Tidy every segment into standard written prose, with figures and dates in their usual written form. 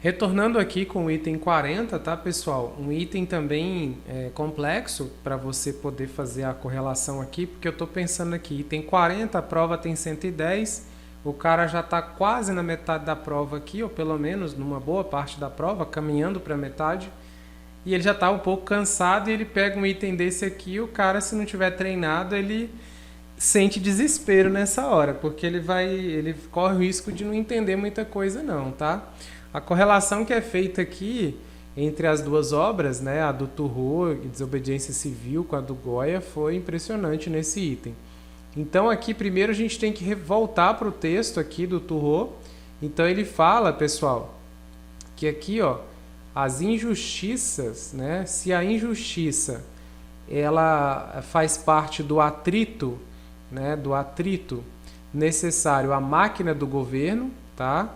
Retornando aqui com o item 40, tá, pessoal? Um item também complexo para você poder fazer a correlação aqui, porque eu estou pensando aqui, item 40, a prova tem 110, o cara já está quase na metade da prova aqui, ou pelo menos numa boa parte da prova, caminhando para a metade, e ele já está um pouco cansado e ele pega um item desse aqui e o cara, se não tiver treinado, ele sente desespero nessa hora, porque ele corre o risco de não entender muita coisa não, tá? A correlação que é feita aqui entre as duas obras, né, a do Turreau, Desobediência Civil, com a do Goya, foi impressionante nesse item. Então aqui primeiro a gente tem que voltar para o texto aqui do Turreau. Então ele fala, pessoal, que aqui, ó, as injustiças, né, se a injustiça ela faz parte do atrito, né, do atrito necessário à máquina do governo, tá?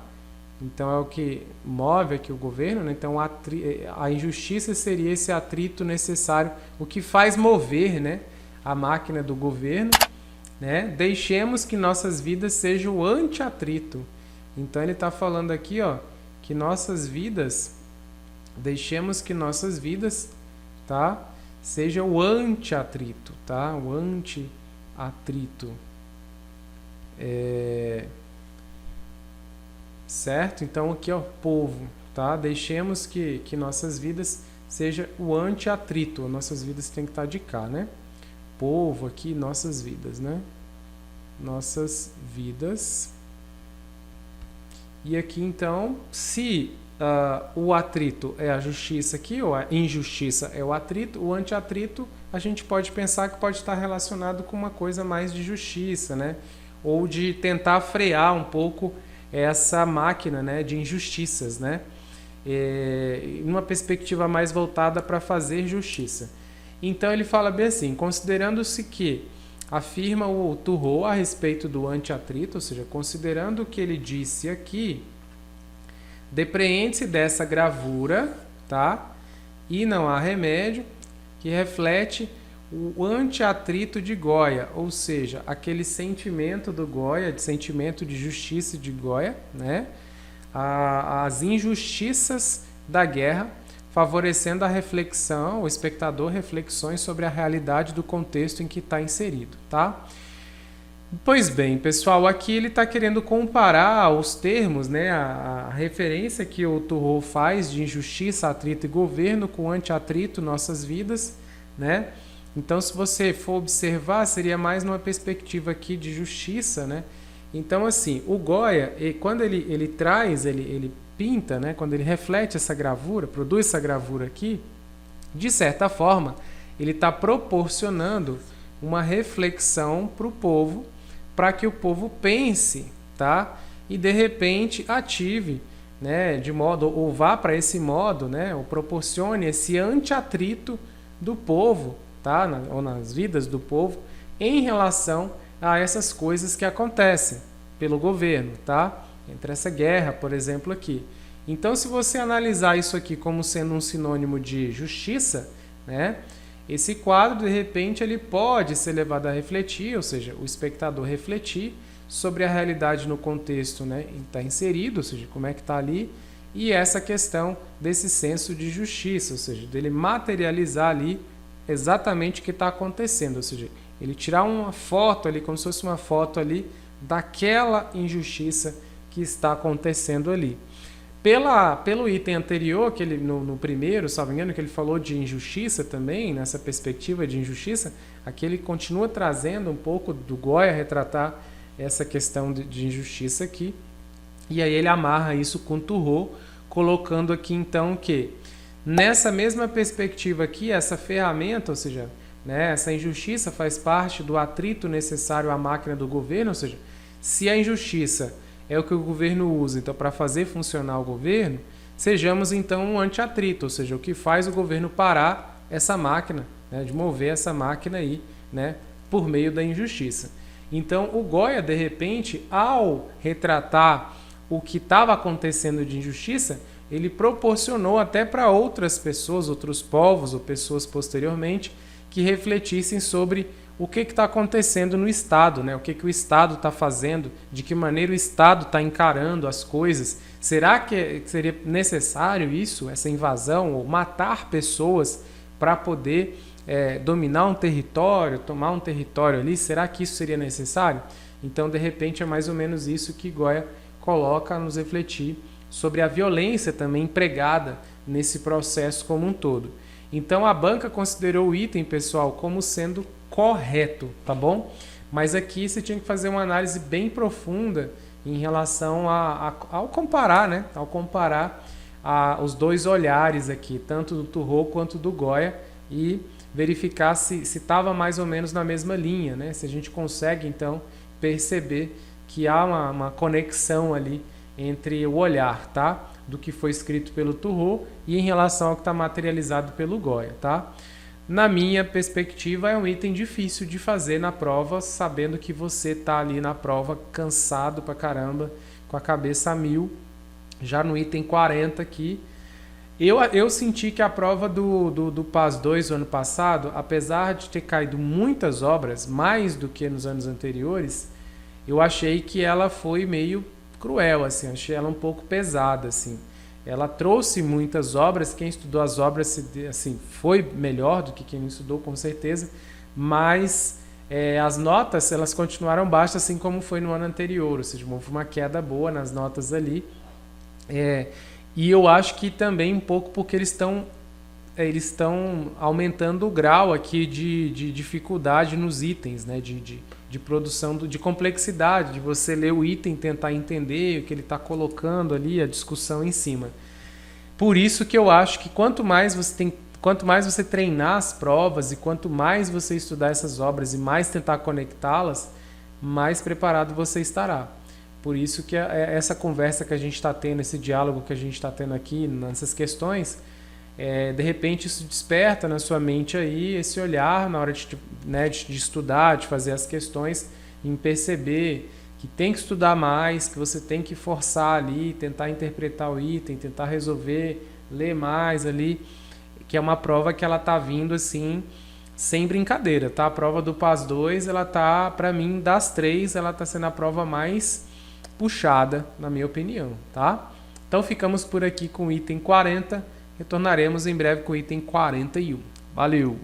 Então é o que move aqui o governo, né? Então a injustiça seria esse atrito necessário, o que faz mover, né, a máquina do governo, né? Deixemos que nossas vidas sejam o anti-atrito. Então ele está falando aqui, ó, que nossas vidas, deixemos que nossas vidas, tá, seja o anti-atrito, tá? O anti-atrito. Certo? Então aqui, ó, povo, tá? Deixemos que nossas vidas seja o anti-atrito. Nossas vidas tem que estar de cá, né? Povo aqui, nossas vidas, né? Nossas vidas. E aqui, então, se o atrito é a justiça aqui, ou a injustiça é o atrito, o anti-atrito a gente pode pensar que pode estar relacionado com uma coisa mais de justiça, né? Ou de tentar frear um pouco essa máquina, né, de injustiças, né? Numa perspectiva mais voltada para fazer justiça. Então ele fala bem assim, considerando-se que afirma o Turreau a respeito do anti-atrito, ou seja, considerando o que ele disse aqui, depreende-se dessa gravura, tá? E não há remédio, que reflete o anti-atrito de Goya, ou seja, aquele sentimento do Goya, de sentimento de justiça de Goya, né? As injustiças da guerra, favorecendo a reflexão, o espectador reflexões sobre a realidade do contexto em que está inserido, tá? Pois bem, pessoal, aqui ele está querendo comparar os termos, né, a referência que o Turreau faz de injustiça, atrito e governo com anti-atrito, nossas vidas, né? Então, se você for observar, seria mais numa perspectiva aqui de justiça, né? Então, assim, o Goya, quando ele traz, ele pinta, né? Quando ele reflete essa gravura, produz essa gravura aqui, de certa forma, ele está proporcionando uma reflexão para o povo, para que o povo pense, tá? E, de repente, ative, né? De modo, ou vá para esse modo, né? Ou proporcione esse anti-atrito do povo, tá? Ou nas vidas do povo, em relação a essas coisas que acontecem pelo governo, tá? Entre essa guerra, por exemplo, aqui. Então, se você analisar isso aqui como sendo um sinônimo de justiça, né? Esse quadro, de repente, ele pode ser levado a refletir, ou seja, o espectador refletir sobre a realidade no contexto, né, em que está inserido, ou seja, como é que está ali, e essa questão desse senso de justiça, ou seja, dele materializar ali exatamente o que está acontecendo, ou seja, ele tirar uma foto ali, como se fosse uma foto ali daquela injustiça que está acontecendo ali. Pelo item anterior, que ele, no primeiro, salvo engano, que ele falou de injustiça também, nessa perspectiva de injustiça, aqui ele continua trazendo um pouco do Goya retratar essa questão de injustiça aqui, e aí ele amarra isso com Turreau, colocando aqui então que nessa mesma perspectiva aqui, essa ferramenta, ou seja, né, essa injustiça faz parte do atrito necessário à máquina do governo, ou seja, se a injustiça é o que o governo usa então para fazer funcionar o governo, sejamos então um anti-atrito, ou seja, o que faz o governo parar essa máquina, né, de mover essa máquina aí, né, por meio da injustiça. Então o Goya, de repente, ao retratar o que estava acontecendo de injustiça, ele proporcionou até para outras pessoas, outros povos ou pessoas posteriormente, que refletissem sobre o que está acontecendo no Estado, né? O que o Estado está fazendo, de que maneira o Estado está encarando as coisas. Será que seria necessário isso, essa invasão, ou matar pessoas para poder dominar um território, tomar um território ali? Será que isso seria necessário? Então, de repente, é mais ou menos isso que Goya coloca a nos refletir sobre a violência também empregada nesse processo como um todo. Então, a banca considerou o item, pessoal, como sendo correto, tá bom? Mas aqui você tinha que fazer uma análise bem profunda em relação ao comparar, né? Ao comparar os dois olhares aqui, tanto do Turreau quanto do Goya, e verificar se estava mais ou menos na mesma linha, né? Se a gente consegue, então, perceber que há uma conexão ali entre o olhar, tá? Do que foi escrito pelo Turreau e em relação ao que está materializado pelo Goya, tá? Na minha perspectiva, é um item difícil de fazer na prova, sabendo que você está ali na prova cansado pra caramba, com a cabeça a mil. Já no item 40 aqui, eu senti que a prova do PAS 2 do ano passado, apesar de ter caído muitas obras, mais do que nos anos anteriores, eu achei que ela foi meio cruel, assim, achei ela um pouco pesada, assim. Ela trouxe muitas obras, quem estudou as obras assim, foi melhor do que quem não estudou, com certeza, mas as notas elas continuaram baixas, assim como foi no ano anterior, ou seja, houve uma queda boa nas notas ali. E eu acho que também um pouco porque eles estão aumentando o grau aqui de dificuldade nos itens, né? de produção, de complexidade, de você ler o item, tentar entender o que ele está colocando ali, a discussão em cima. Por isso que eu acho que quanto mais você treinar as provas e quanto mais você estudar essas obras e mais tentar conectá-las, mais preparado você estará. Por isso que essa conversa que a gente está tendo, esse diálogo que a gente está tendo aqui nessas questões, de repente isso desperta na sua mente aí esse olhar na hora de estudar, de fazer as questões, em perceber que tem que estudar mais, que você tem que forçar ali, tentar interpretar o item, tentar resolver, ler mais ali, que é uma prova que ela está vindo assim, sem brincadeira, tá? A prova do PAS 2, ela tá, para mim, das três, ela está sendo a prova mais puxada, na minha opinião, tá? Então ficamos por aqui com o item 40, retornaremos em breve com o item 41. Valeu!